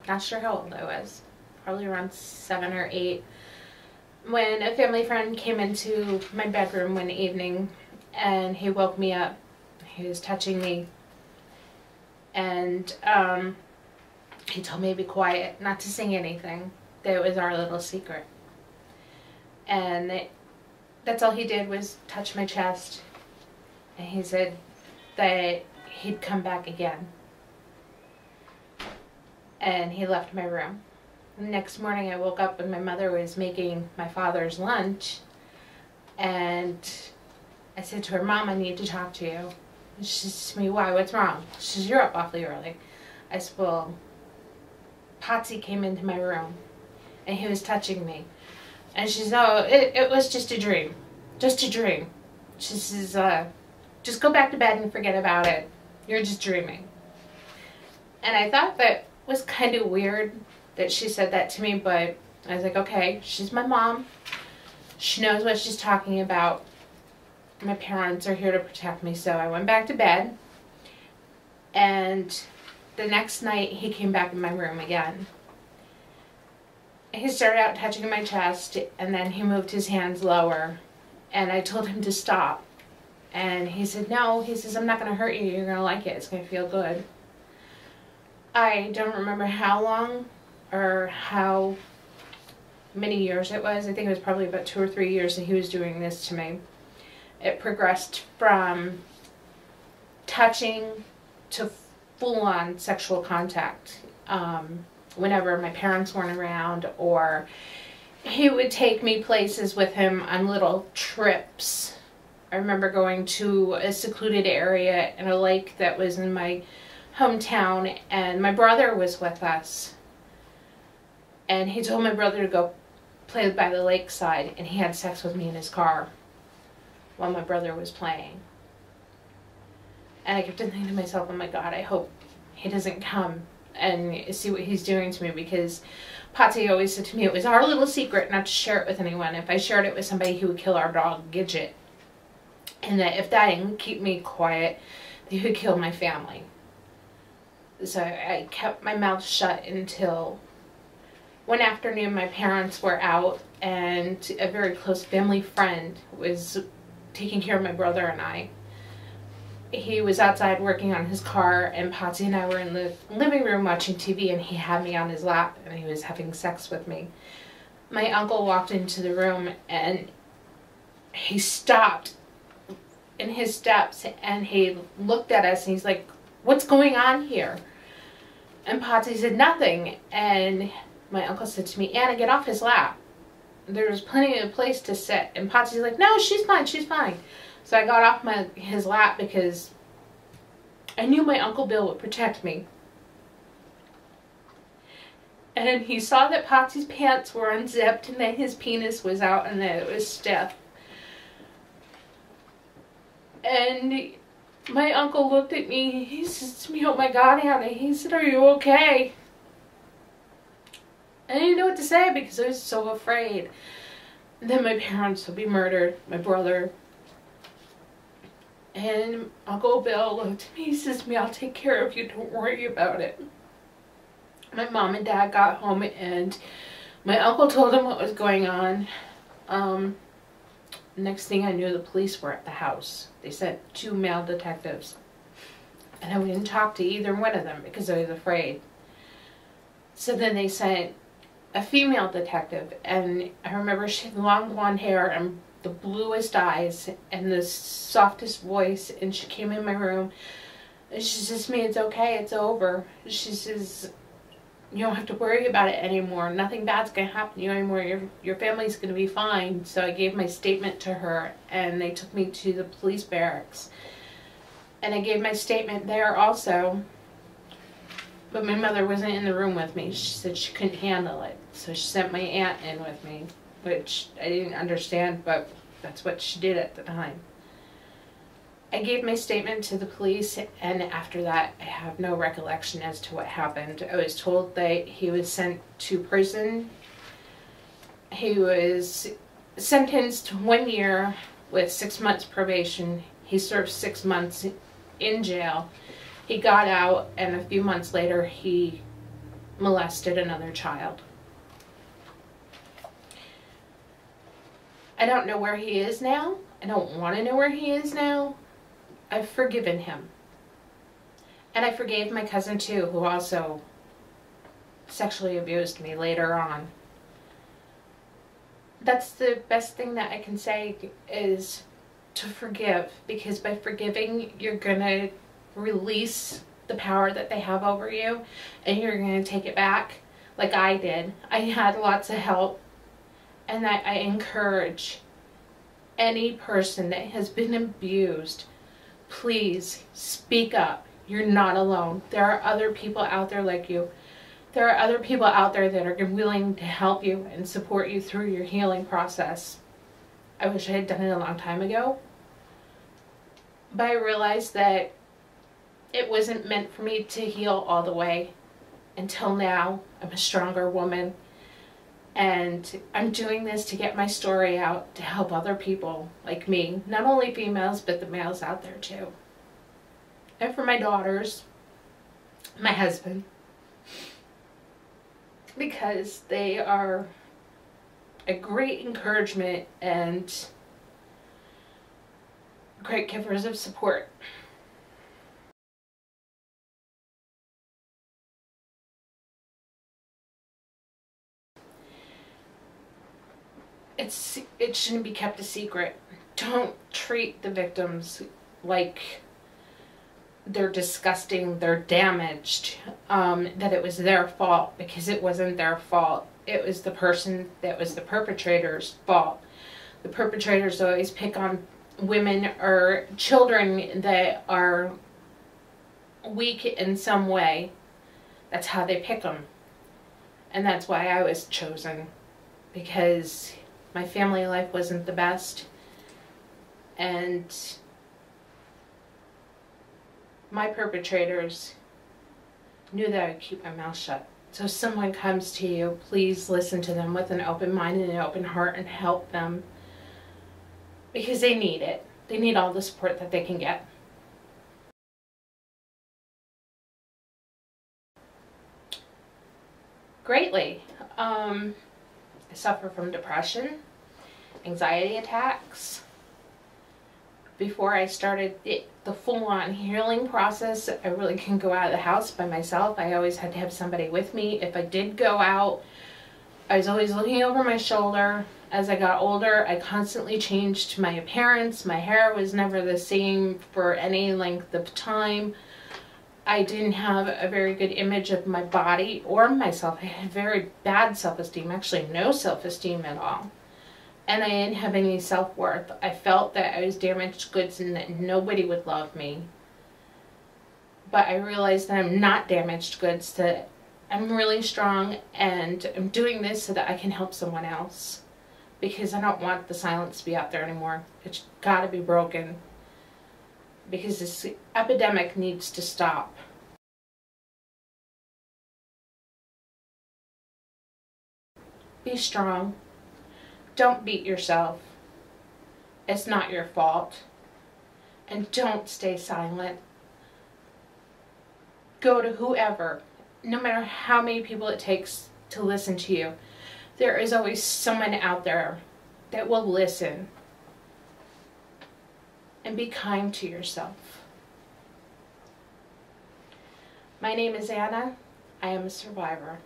not sure how old I was, probably around 7 or 8, when a family friend came into my bedroom one evening and he woke me up. He was touching me, and he told me to be quiet, not to say anything, that it was our little secret. And that's all he did, was touch my chest, and he said that he'd come back again. And he left my room. The next morning I woke up and my mother was making my father's lunch, and I said to her, "Mom, I need to talk to you." And she says to me, "Why? What's wrong?" She says, "You're up awfully early." I said, "Well, Potsy came into my room and he was touching me." And she says, "Oh, it was just a dream. Just a dream." She says, "Just go back to bed and forget about it. You're just dreaming." And I thought that was kind of weird that she said that to me, but I was like, okay, she's my mom. She knows what she's talking about. My parents are here to protect me. So I went back to bed, and the next night he came back in my room again. He started out touching my chest, and then he moved his hands lower, and I told him to stop. And he said, "No," he says, "I'm not going to hurt you. You're going to like it. It's going to feel good." I don't remember how long or how many years it was. I think it was probably about 2 or 3 years that he was doing this to me. It progressed from touching to full-on sexual contact. Whenever my parents weren't around, or he would take me places with him on little trips. I remember going to a secluded area in a lake that was in my hometown, and my brother was with us. And he told my brother to go play by the lakeside, and he had sex with me in his car while my brother was playing. And I kept thinking to myself, oh my God, I hope he doesn't come and see what he's doing to me, because Patsy always said to me it was our little secret not to share it with anyone. If I shared it with somebody, he would kill our dog, Gidget. And that if that didn't keep me quiet, he would kill my family. So I kept my mouth shut until one afternoon my parents were out, and a very close family friend was taking care of my brother and I. He was outside working on his car, and Patsy and I were in the living room watching TV, and he had me on his lap and he was having sex with me. My uncle walked into the room and he stopped in his steps and he looked at us and he's like, "What's going on here?" And Patsy said, "Nothing." And my uncle said to me, "Anna, get off his lap. There's plenty of place to sit." And Patsy's like, "No, she's fine, she's fine." So I got off his lap because I knew my Uncle Bill would protect me. And he saw that Patsy's pants were unzipped and that his penis was out and that it was stiff. And my uncle looked at me, he says to me, "Oh my God, Anna," he said, "Are you okay?" I didn't know what to say because I was so afraid that my parents would be murdered, my brother. And Uncle Bill looked at me, he says to me, "I'll take care of you, don't worry about it." My mom and dad got home and my uncle told them what was going on. Next thing I knew, the police were at the house. They sent 2 male detectives. And I wouldn't talk to either one of them because I was afraid. So then they sent a female detective, and I remember she had long blonde hair and the bluest eyes and the softest voice, and she came in my room and she says to me, "It's okay, it's over." She says, "You don't have to worry about it anymore. Nothing bad's going to happen to you anymore. Your family's going to be fine." So I gave my statement to her, and they took me to the police barracks. And I gave my statement there also. But my mother wasn't in the room with me. She said she couldn't handle it. So she sent my aunt in with me, which I didn't understand, but that's what she did at the time. I gave my statement to the police, and after that, I have no recollection as to what happened. I was told that he was sent to prison. He was sentenced to 1 year with 6 months probation. He served 6 months in jail. He got out, and a few months later, he molested another child. I don't know where he is now. I don't want to know where he is now. I've forgiven him. And I forgave my cousin too, who also sexually abused me later on. That's the best thing that I can say, is to forgive, because by forgiving, you're gonna release the power that they have over you, and you're gonna take it back like I did. I had lots of help, and I encourage any person that has been abused, please speak up. You're not alone. There are other people out there like you. There are other people out there that are willing to help you and support you through your healing process. I wish I had done it a long time ago, but I realized that it wasn't meant for me to heal all the way. Until now, I'm a stronger woman, and I'm doing this to get my story out, to help other people like me, not only females, but the males out there too. And for my daughters, my husband, because they are a great encouragement and great givers of support. It shouldn't be kept a secret. Don't treat the victims like they're disgusting, they're damaged, that it was their fault, because it wasn't their fault. It was the person that was the perpetrator's fault. The perpetrators always pick on women or children that are weak in some way. That's how they pick them. And that's why I was chosen, because my family life wasn't the best, and my perpetrators knew that I would keep my mouth shut. So if someone comes to you, please listen to them with an open mind and an open heart and help them, because they need it. They need all the support that they can get. Greatly. I suffer from depression, anxiety attacks. Before I started the full-on healing process, I really couldn't go out of the house by myself. I always had to have somebody with me. If I did go out, I was always looking over my shoulder. As I got older, I constantly changed my appearance. My hair was never the same for any length of time. I didn't have a very good image of my body or myself. I had very bad self-esteem, actually no self-esteem at all. And I didn't have any self-worth. I felt that I was damaged goods and that nobody would love me. But I realized that I'm not damaged goods, that I'm really strong, and I'm doing this so that I can help someone else. Because I don't want the silence to be out there anymore. It's got to be broken. Because this epidemic needs to stop. Be strong. Don't beat yourself. It's not your fault. And don't stay silent. Go to whoever, no matter how many people it takes to listen to you. There is always someone out there that will listen. And be kind to yourself. My name is Anna. I am a survivor.